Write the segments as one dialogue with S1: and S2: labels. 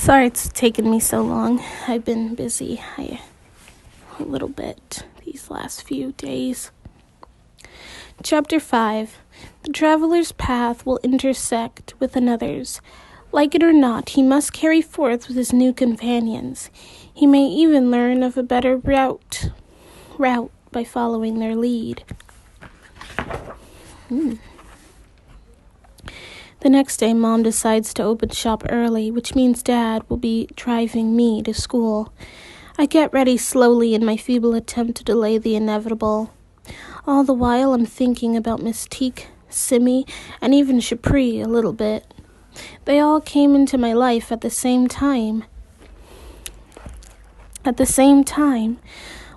S1: Sorry it's taken me so long. I've been busy a little bit these last few days. Chapter 5. The traveler's path will intersect with another's. Like it or not, he must carry forth with his new companions. He may even learn of a better route by following their lead. The next day, Mom decides to open shop early, which means Dad will be driving me to school. I get ready slowly in my feeble attempt to delay the inevitable. All the while, I'm thinking about Miss Teak, Simmy, and even Shapri a little bit. They all came into my life at the same time.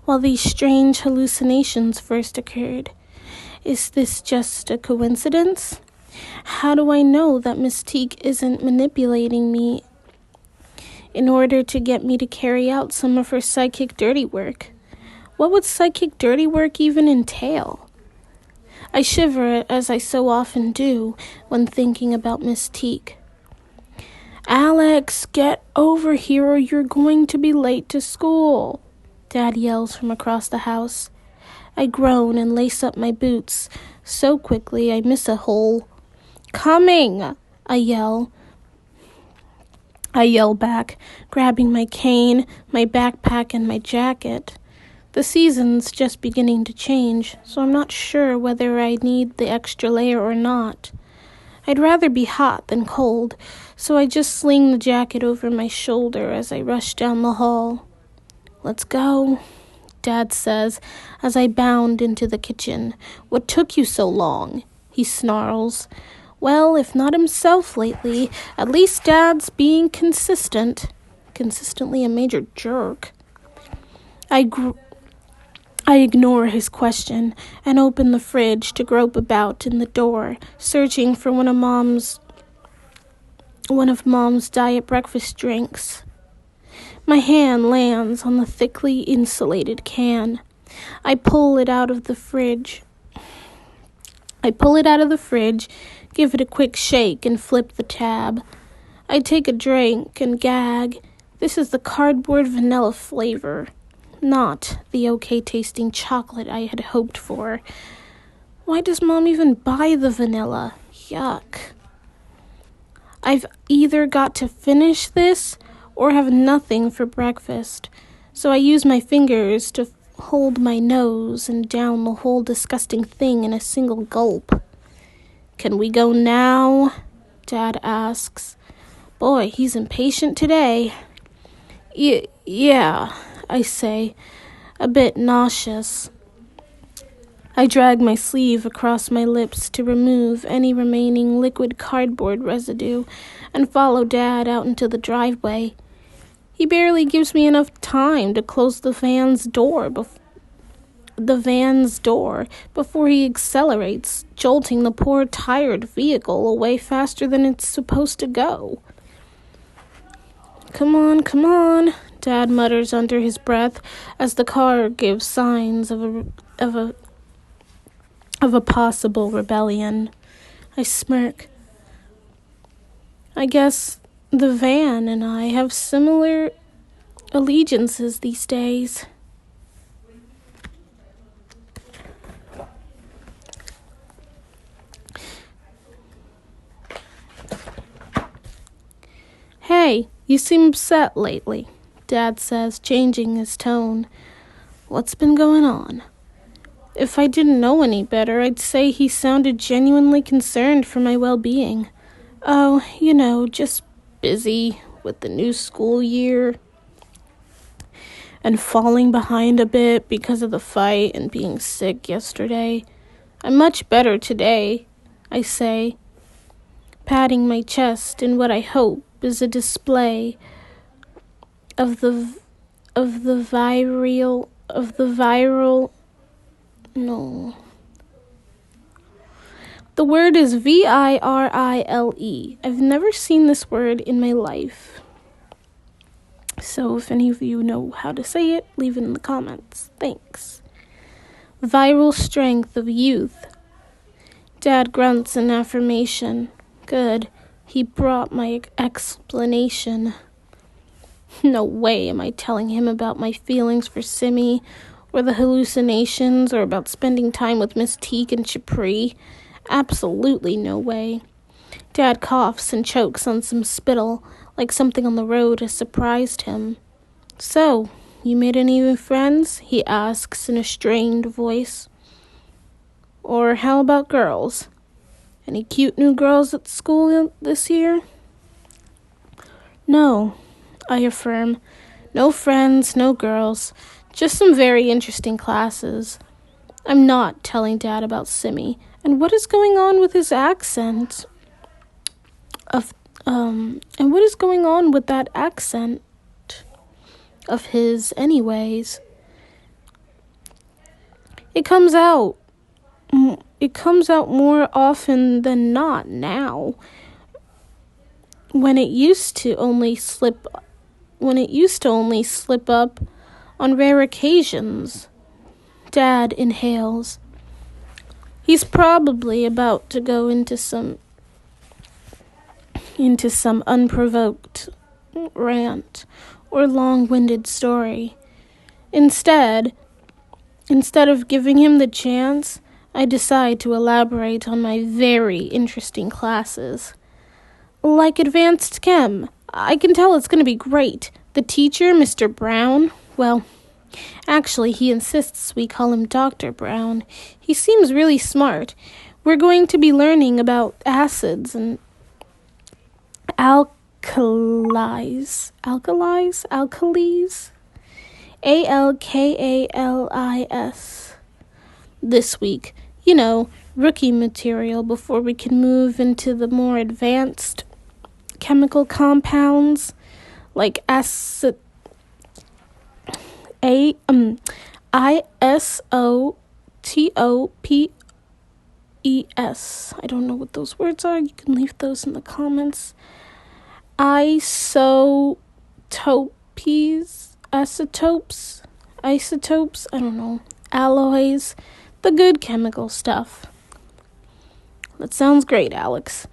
S1: While these strange hallucinations first occurred. Is this just a coincidence? How do I know that Miss Teak isn't manipulating me in order to get me to carry out some of her psychic dirty work? What would psychic dirty work even entail? I shiver as I so often do when thinking about Miss Teak. "Alex, get over here or you're going to be late to school," Dad yells from across the house. I groan and lace up my boots so quickly I miss a hole. "Coming!" I yell back, grabbing my cane, my backpack, and my jacket. The season's just beginning to change, so I'm not sure whether I need the extra layer or not. I'd rather be hot than cold, so I just sling the jacket over my shoulder as I rush down the hall. "Let's go," Dad says as I bound into the kitchen. "What took you so long?" he snarls. Well, if not himself lately, at least Dad's being consistently a major jerk. I ignore his question and open the fridge to grope about in the door, searching for one of Mom's diet breakfast drinks. My hand lands on the thickly insulated can. I pull it out of the fridge, give it a quick shake, and flip the tab. I take a drink and gag. This is the cardboard vanilla flavor, not the okay-tasting chocolate I had hoped for. Why does Mom even buy the vanilla? Yuck. I've either got to finish this or have nothing for breakfast, so I use my fingers to hold my nose and down the whole disgusting thing in a single gulp. "Can we go now?" Dad asks. Boy, he's impatient today. Yeah, I say, a bit nauseous. I drag my sleeve across my lips to remove any remaining liquid cardboard residue and follow Dad out into the driveway. He barely gives me enough time to close the van's door before he accelerates, jolting the poor tired vehicle away faster than it's supposed to go. Come on, Dad mutters under his breath as the car gives signs of a possible rebellion. I smirk. I guess the van and I have similar allegiances these days. "Hey, you seem upset lately," Dad says, changing his tone. "What's been going on?" If I didn't know any better, I'd say he sounded genuinely concerned for my well-being. "Oh, just busy with the new school year and falling behind a bit because of the fight and being sick yesterday. I'm much better today," I say, patting my chest in what I hope is a display of the viral. The word is virile. I've never seen this word in my life. So if any of you know how to say it, leave it in the comments. Thanks. Viral strength of youth. Dad grunts in affirmation. Good. He brought my explanation. No way am I telling him about my feelings for Simi, or the hallucinations, or about spending time with Miss Teague and Chapri. Absolutely no way. Dad coughs and chokes on some spittle, like something on the road has surprised him. "So, you made any new friends?" he asks in a strained voice. "Or how about girls? Any cute new girls at school this year?" "No," I affirm. "No friends, no girls. Just some very interesting classes." I'm not telling Dad about Simi, and what is going on with his accent? And what is going on with that accent of his, anyways? It comes out more often than not now. When it used to only slip up on rare occasions. Dad inhales. He's probably about to go into some unprovoked rant or long-winded story. Instead of giving him the chance, I decide to elaborate on my very interesting classes. Like advanced chem. I can tell it's going to be great. The teacher, Mr. Brown, well, actually, he insists we call him Dr. Brown. He seems really smart. We're going to be learning about acids and alkalis. Alkalis. This week. Rookie material before we can move into the more advanced chemical compounds like isotopes. I don't know what those words are. You can leave those in the comments. Isotopes, I don't know. Alloys, the good chemical stuff. That sounds great, Alex.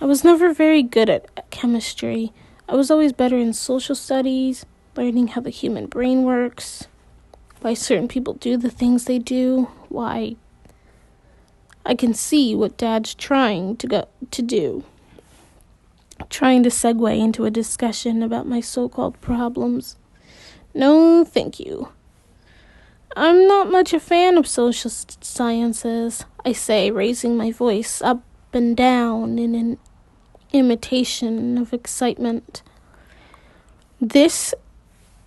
S1: I was never very good at chemistry. I was always better in social studies, learning how the human brain works, why certain people do the things they do, why I can see what Dad's trying to do. Trying to segue into a discussion about my so-called problems. No, thank you. I'm not much a fan of social sciences, I say, raising my voice up and down in an imitation of excitement. This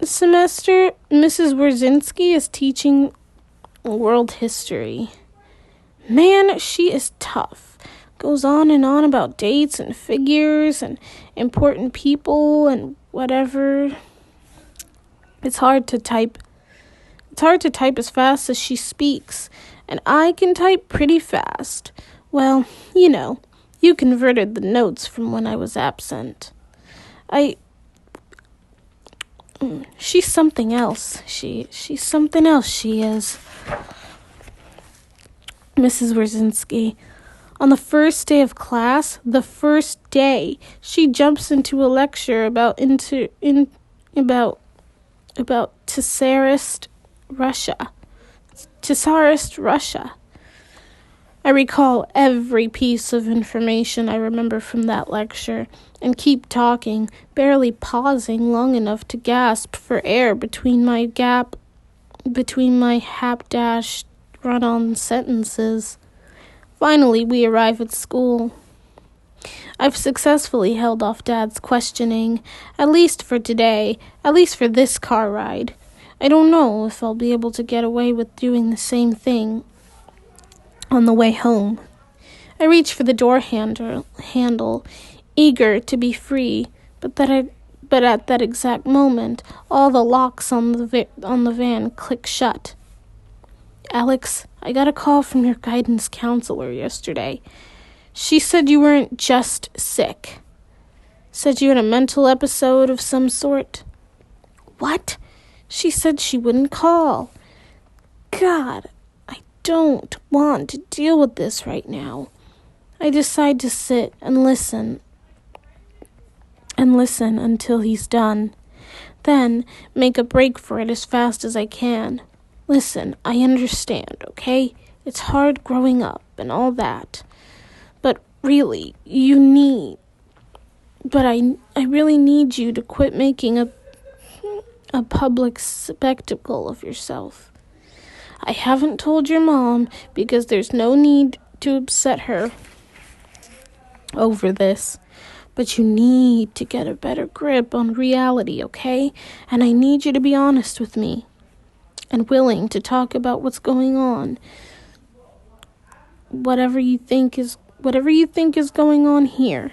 S1: semester, Mrs. Wierzinski is teaching world history. Man, she is tough. Goes on and on about dates and figures and important people and whatever. It's hard to type as fast as she speaks, and I can type pretty fast. Well, you converted the notes from when I was absent. She's something else. She's something else, she is. Mrs. Wierzinski. On the first day of class, she jumps into a lecture about Tsarist Russia. I recall every piece of information I remember from that lecture and keep talking, barely pausing long enough to gasp for air between my hapdash run-on sentences. Finally, we arrive at school. I've successfully held off Dad's questioning, at least for today, at least for this car ride. I don't know if I'll be able to get away with doing the same thing on the way home. I reach for the door handle, eager to be free, but at that exact moment, all the locks on the van click shut. "Alex, I got a call from your guidance counselor yesterday. She said you weren't just sick. Said you had a mental episode of some sort." "What?" She said she wouldn't call. God, I don't want to deal with this right now. I decide to sit and listen until he's done. then make a break for it as fast as I can. Listen, I understand, okay? It's hard growing up and all that. But really, I really need you to quit making a public spectacle of yourself. I haven't told your mom because there's no need to upset her over this. But you need to get a better grip on reality, okay? And I need you to be honest with me and willing to talk about what's going on. Whatever you think is going on here.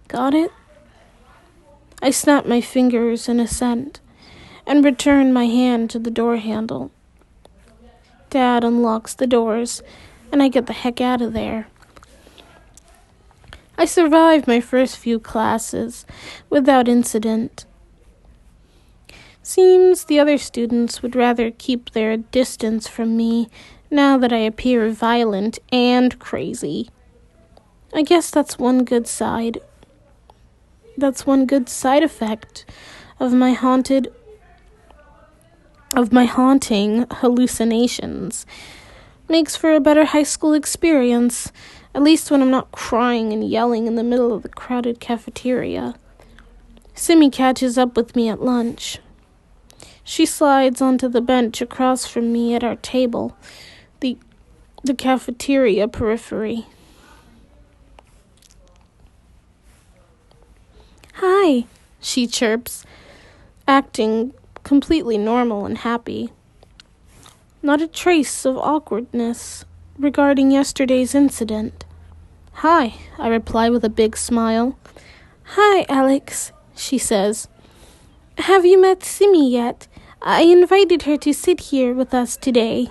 S1: Got it? I snap my fingers in assent and return my hand to the door handle. Dad unlocks the doors and I get the heck out of there. I survived my first few classes without incident. Seems the other students would rather keep their distance from me now that I appear violent and crazy. I guess that's one good side effect of my haunting hallucinations. Makes for a better high school experience, at least when I'm not crying and yelling in the middle of the crowded cafeteria. Simi catches up with me at lunch. She slides onto the bench across from me at our table, the cafeteria periphery. Hi, she chirps, acting completely normal and happy. Not a trace of awkwardness regarding yesterday's incident. Hi, I reply with a big smile. Hi, Alex, she says. Have you met Simi yet? I invited her to sit here with us today.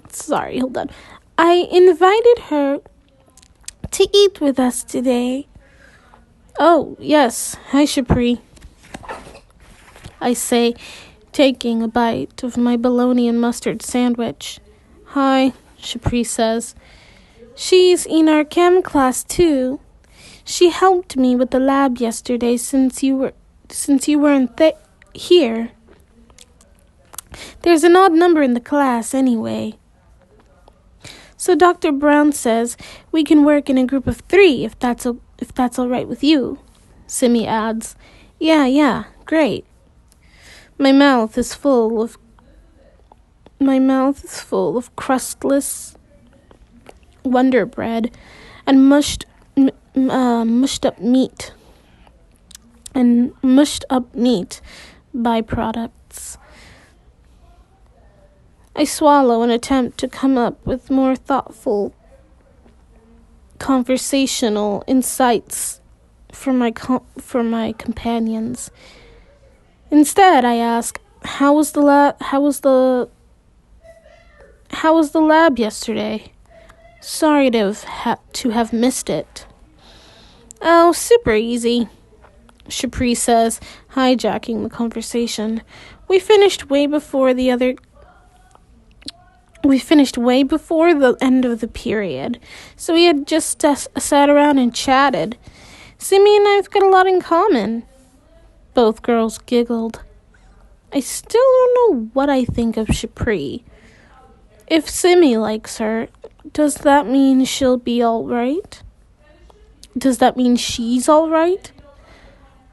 S1: Sorry, hold on. I invited her to eat with us today. Oh, yes. Hi, Shapri. I say, taking a bite of my bologna and mustard sandwich. Hi, Shapri says. She's in our chem class, too. She helped me with the lab yesterday since you weren't here. There's an odd number in the class, anyway. So Dr. Brown says we can work in a group of 3 if that's all right with you. Simi adds, Yeah, great. My mouth is full of crustless Wonder Bread and mushed up meat byproducts. I swallow and attempt to come up with more thoughtful conversational insights for my companions. Instead, I ask, How was the lab yesterday? Sorry to have missed it. Oh, super easy, Shapri says, hijacking the conversation. We finished way before the end of the period, so we had just sat around and chatted. Simi and I've got a lot in common. Both girls giggled. I still don't know what I think of Shapri. If Simi likes her, does that mean she'll be all right? Does that mean she's all right?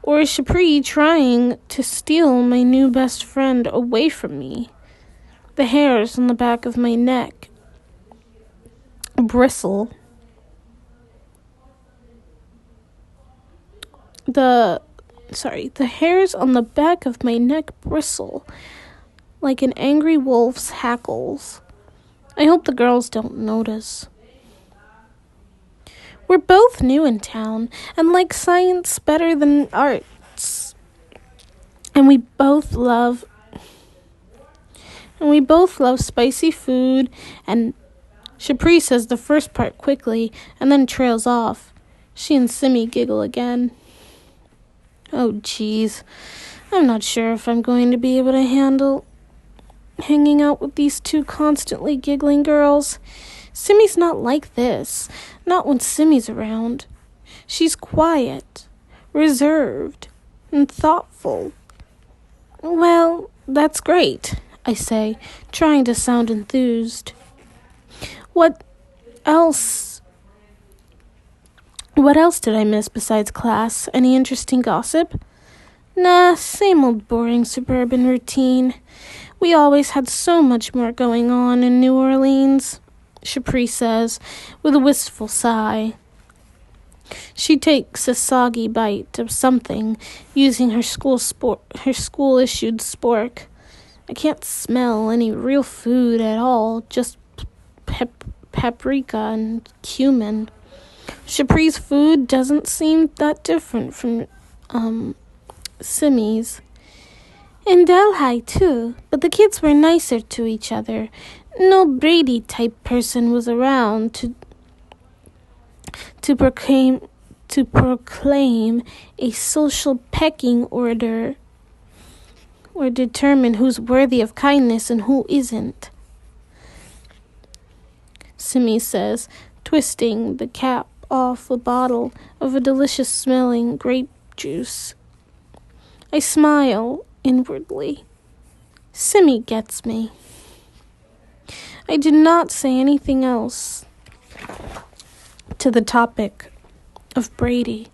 S1: Or is Shapri trying to steal my new best friend away from me? The hairs on the back of my neck bristle. The hairs on the back of my neck bristle like an angry wolf's hackles. I hope the girls don't notice. We're both new in town and like science better than arts. And we both love spicy food, and Shapri says the first part quickly and then trails off. She and Simi giggle again. Oh, geez. I'm not sure if I'm going to be able to handle hanging out with these 2 constantly giggling girls. Simi's not like this. Not when Simi's around. She's quiet, reserved, and thoughtful. Well, that's great, I say, trying to sound enthused. What else? What else did I miss besides class? Any interesting gossip? Nah, same old boring suburban routine. We always had so much more going on in New Orleans, Shapri says, with a wistful sigh. She takes a soggy bite of something, using her school-issued spork. I can't smell any real food at all, just paprika and cumin. Shapri's food doesn't seem that different from, Simi's. In Delhi, too, but the kids were nicer to each other. No Brady-type person was around to proclaim a social pecking order or determine who's worthy of kindness and who isn't. Simi says, twisting the cap off a bottle of a delicious-smelling grape juice. I smile inwardly. Simi gets me. I did not say anything else to the topic of Brady,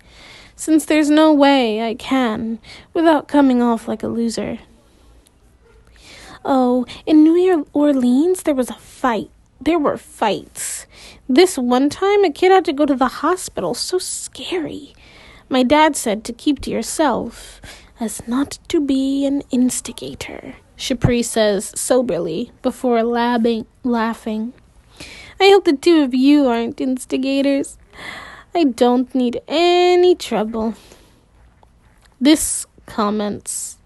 S1: since there's no way I can without coming off like a loser. Oh, in New Orleans, there was a fight. There were fights. This one time, a kid had to go to the hospital. So scary. My dad said to keep to yourself, as not to be an instigator, Shapri says soberly before laughing. I hope the two of you aren't instigators. I don't need any trouble. This comment's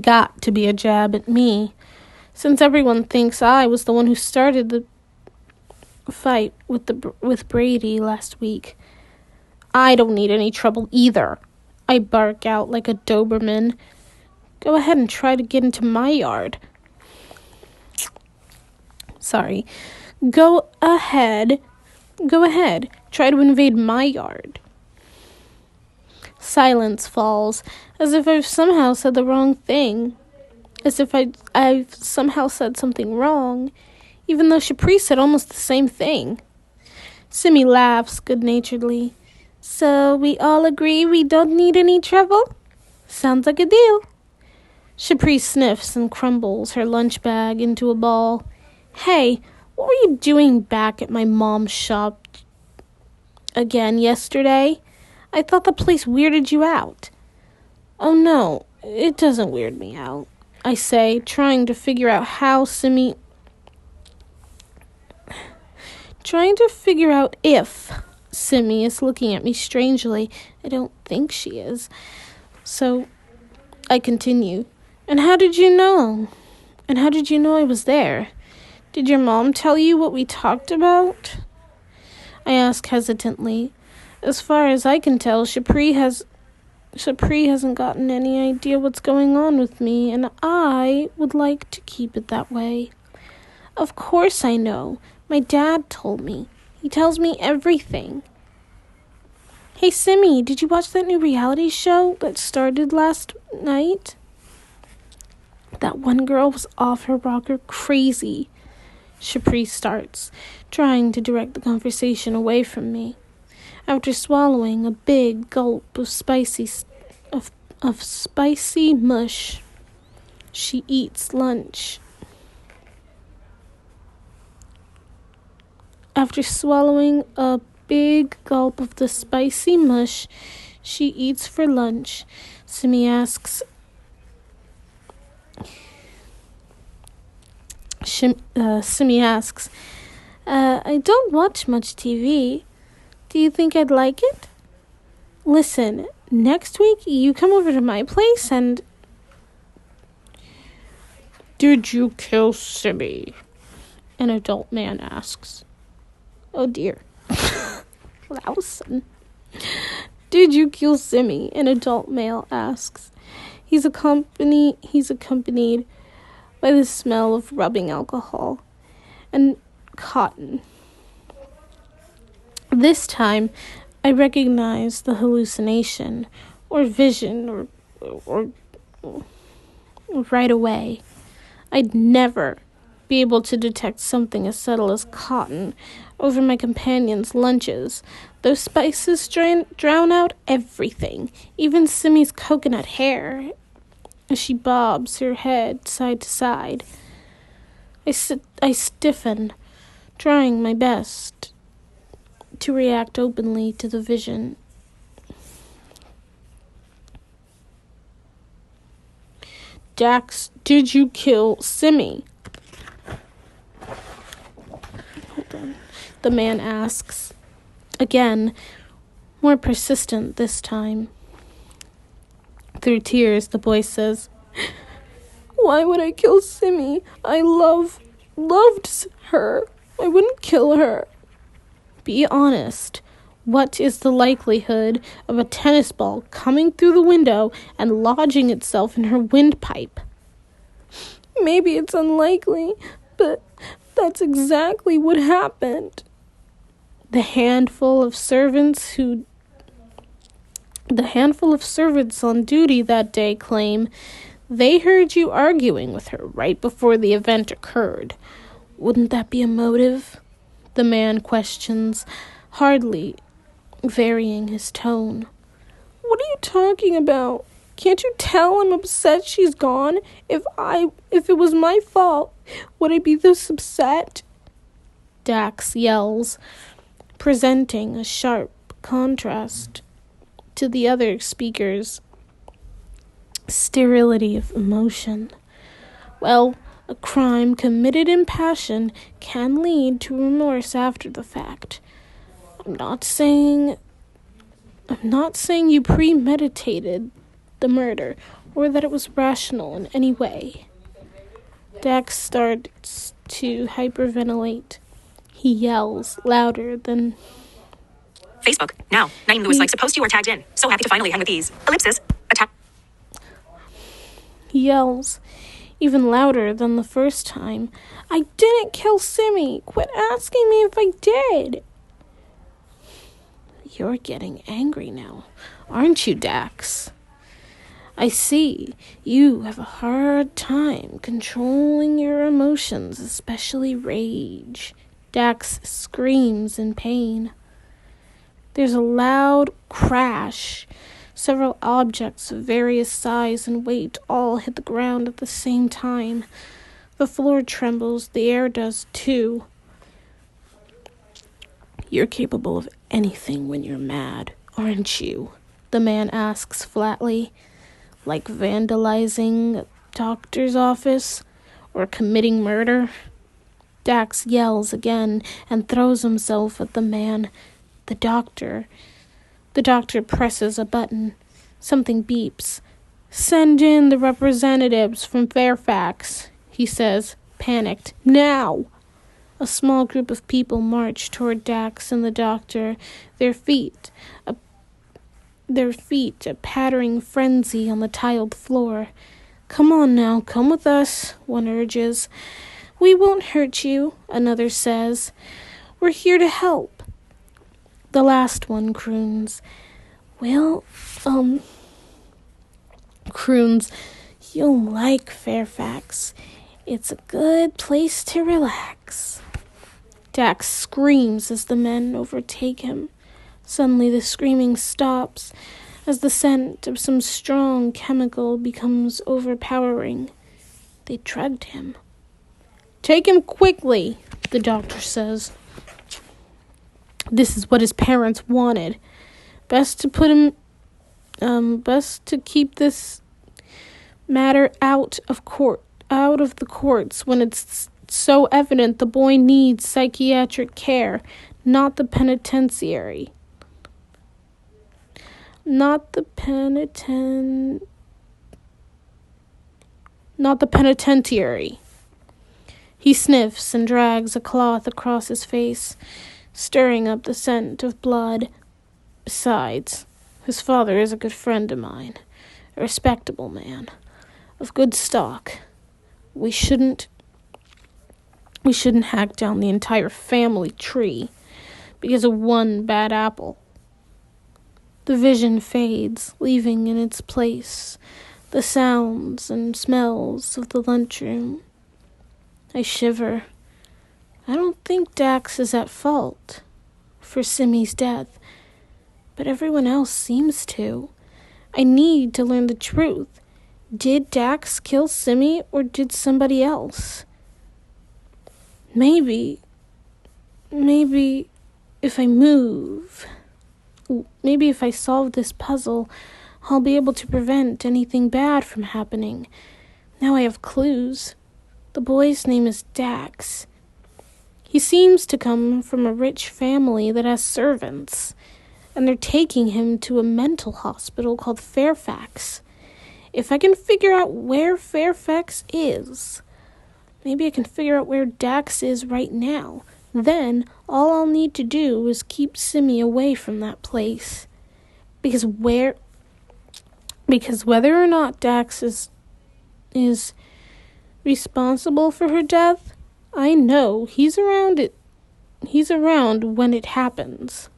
S1: got to be a jab at me, since everyone thinks I was the one who started the fight with Brady last week. I don't need any trouble either. I bark out like a Doberman. Go ahead and try to get into my yard. Sorry. Go ahead. Try to invade my yard. Silence falls, as if I've somehow said the wrong thing. As if I've somehow said something wrong, even though Shapri said almost the same thing. Simi laughs good-naturedly. So we all agree we don't need any trouble? Sounds like a deal. Shapri sniffs and crumbles her lunch bag into a ball. Hey, what were you doing back at my mom's shop again yesterday? I thought the place weirded you out. Oh no, it doesn't weird me out, I say, trying to figure out if Simi is looking at me strangely. I don't think she is. So I continue. And how did you know? I was there? Did your mom tell you what we talked about? I ask hesitantly. As far as I can tell, Shapri hasn't gotten any idea what's going on with me, and I would like to keep it that way. Of course I know. My dad told me. He tells me everything. Hey, Simi, did you watch that new reality show that started last night? That one girl was off her rocker crazy. Shapri starts, trying to direct the conversation away from me. After swallowing a big gulp of spicy mush, she eats lunch. After swallowing a big gulp of the spicy mush she eats for lunch, Simi asks, I don't watch much TV. Do you think I'd like it? Listen, next week you come over to my place and... Did you kill Simi? An adult man asks. Oh dear. Well, that was sudden. Did you kill Simi? An adult male asks. He's accompanied by the smell of rubbing alcohol and cotton. This time, I recognize the hallucination or vision or right away. I'd never be able to detect something as subtle as cotton over my companion's lunches. Those spices drown out everything, even Simmy's coconut hair, as she bobs her head side to side. I stiffen, trying my best to react openly to the vision. Dax, did you kill Simmy? Hold on. The man asks. Again, more persistent this time. Through tears, the boy says, "Why would I kill Simmy? I loved her. I wouldn't kill her." Be honest. What is the likelihood of a tennis ball coming through the window and lodging itself in her windpipe? Maybe it's unlikely, but that's exactly what happened. The handful of servants on duty that day claim they heard you arguing with her right before the event occurred. Wouldn't that be a motive? The man questions, hardly varying his tone. What are you talking about? Can't you tell I'm upset she's gone? If it was my fault, would I be this upset? Dax yells, presenting a sharp contrast to the other speaker's sterility of emotion. Well, a crime committed in passion can lead to remorse after the fact. I'm not saying you premeditated the murder or that it was rational in any way. Dax starts to hyperventilate. He yells louder than
S2: Facebook. Now. Naeem Lewis likes to post you are tagged in. So happy to finally hang with these. Ellipsis. Attack.
S1: He yells even louder than the first time. I didn't kill Simmy. Quit asking me if I did. You're getting angry now, aren't you, Dax? I see. You have a hard time controlling your emotions, especially rage. Dax screams in pain. There's a loud crash. Several objects of various size and weight all hit the ground at the same time. The floor trembles. The air does too. You're capable of anything when you're mad, aren't you? The man asks flatly. Like vandalizing a doctor's office or committing murder? Dax yells again and throws himself at the man. The doctor presses a button. Something beeps. Send in the representatives from Fairfax, he says, panicked. Now! A small group of people march toward Dax and the doctor, their feet a pattering frenzy on the tiled floor. Come on now, come with us, one urges. We won't hurt you, another says. We're here to help. The last one croons. Well, croons, you'll like Fairfax. It's a good place to relax. Dax screams as the men overtake him. Suddenly the screaming stops as the scent of some strong chemical becomes overpowering. They drugged him. Take him quickly, the doctor says. This is what his parents wanted. Best to keep this matter out of the courts when it's so evident the boy needs psychiatric care, not the penitentiary. Not the penitentiary. He sniffs and drags a cloth across his face, stirring up the scent of blood. Besides, his father is a good friend of mine, a respectable man, of good stock. We shouldn't hack down the entire family tree because of one bad apple. The vision fades, leaving in its place the sounds and smells of the lunchroom. I shiver. I don't think Dax is at fault for Simmy's death, but everyone else seems to. I need to learn the truth. Did Dax kill Simmy, or did somebody else? Maybe if I move, maybe if I solve this puzzle, I'll be able to prevent anything bad from happening. Now I have clues. The boy's name is Dax. He seems to come from a rich family that has servants, and they're taking him to a mental hospital called Fairfax. If I can figure out where Fairfax is, maybe I can figure out where Dax is right now. Then all I'll need to do is keep Simmy away from that place. Because whether or not Dax is responsible for her death, I know he's around when it happens.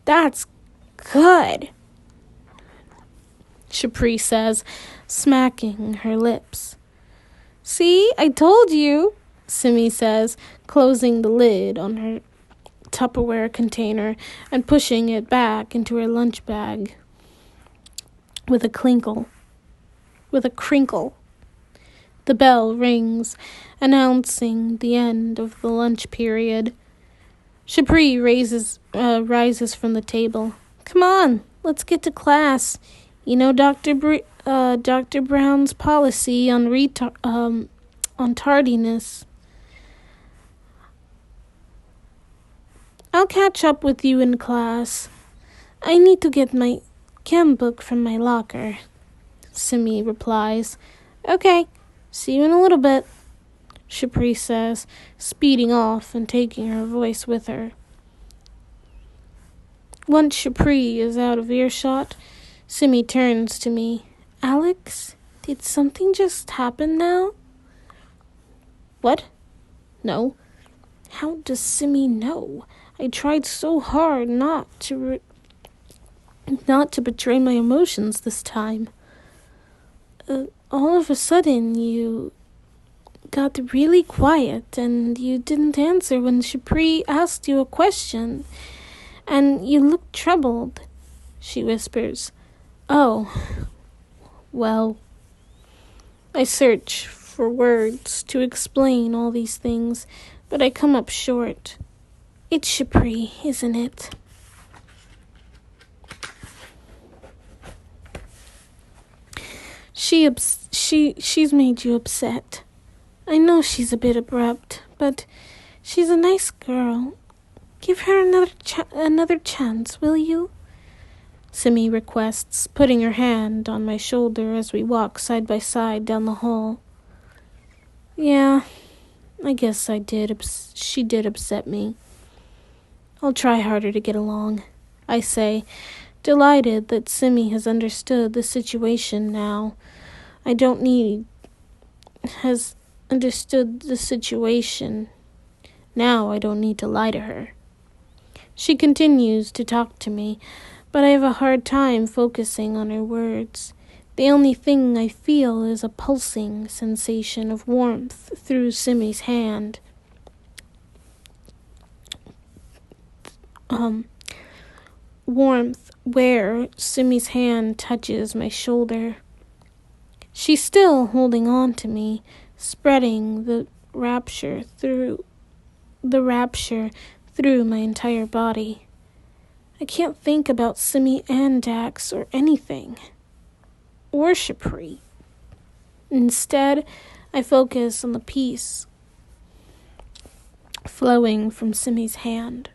S1: That's good, Shapri says, smacking her lips. See, I told you, Simmy says, closing the lid on her Tupperware container and pushing it back into her lunch bag. With a crinkle. The bell rings, announcing the end of the lunch period. Shapri rises from the table. Come on, let's get to class. You know Dr. Brown's policy on tardiness. I'll catch up with you in class. I need to get my chem book from my locker, Simmy replies. Okay, see you in a little bit, Shapri says, speeding off and taking her voice with her. Once Shapri is out of earshot, Simmy turns to me. Alex, did something just happen now? What? No. How does Simmy know? I tried so hard not to betray my emotions this time. All of a sudden, you got really quiet and you didn't answer when Shapri asked you a question. And you looked troubled, she whispers. Oh, well. I search for words to explain all these things, but I come up short. It's Shapri, isn't it? She's made you upset. I know she's a bit abrupt, but she's a nice girl. Give her another chance, will you? Simmy requests, putting her hand on my shoulder as we walk side by side down the hall. Yeah, I guess she did upset me. I'll try harder to get along, I say, delighted that Simmy has understood the situation now. Has understood the situation. Now I don't need to lie to her. She continues to talk to me, but I have a hard time focusing on her words. The only thing I feel is a pulsing sensation of warmth through Simmy's hand. Warmth where Simmy's hand touches my shoulder. She's still holding on to me, spreading the rapture through my entire body. I can't think about Simmy and Dax or anything. Or Shapri. Instead, I focus on the peace flowing from Simmy's hand.